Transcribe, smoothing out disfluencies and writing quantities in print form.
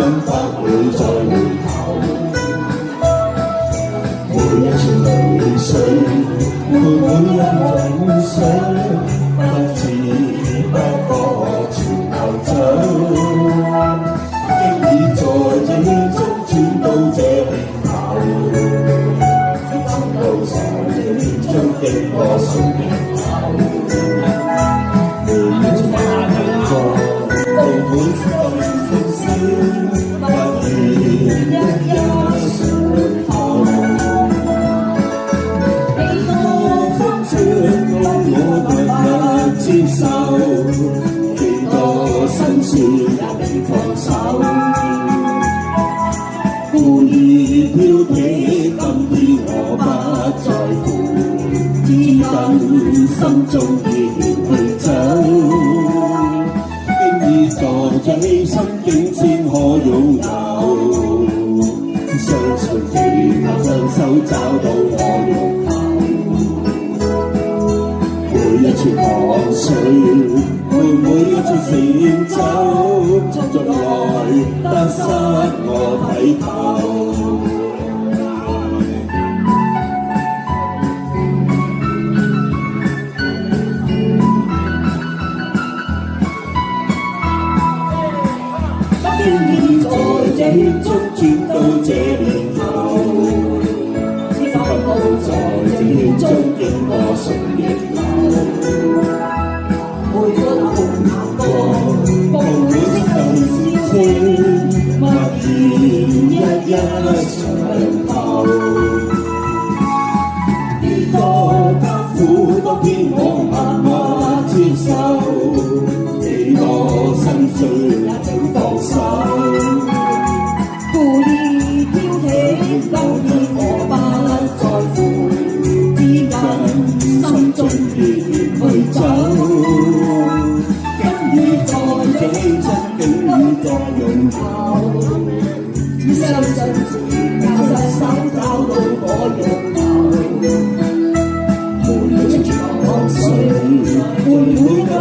人不會再回頭。每一串淚水，會每一種想，不知不覺全流走。經已在這中轉到這邊頭，情路上將經過數年後，每一串眼光到每分歡笑，不願一上頭。幾多風霜我默默接受，幾多辛酸也未放手。故意挑剔，今天我不在乎，只等心中意去走。經已在這心境先可擁有，相信其他雙手找到我擁抱。每一串汗水，每一串成就，從來得失我睇透。經已在這中轉到這年頭，今後在這中經過數年後，每出紅顏光，共每色舊事情，默然一長頭。幾多艱苦當天我默默接受，幾多心碎也請放手。故意挑剔，今天我不在乎，只緊心中意去走。經已在這親境與再擁抱，只相信自有雙手找到我擁抱。每一串汗水，每個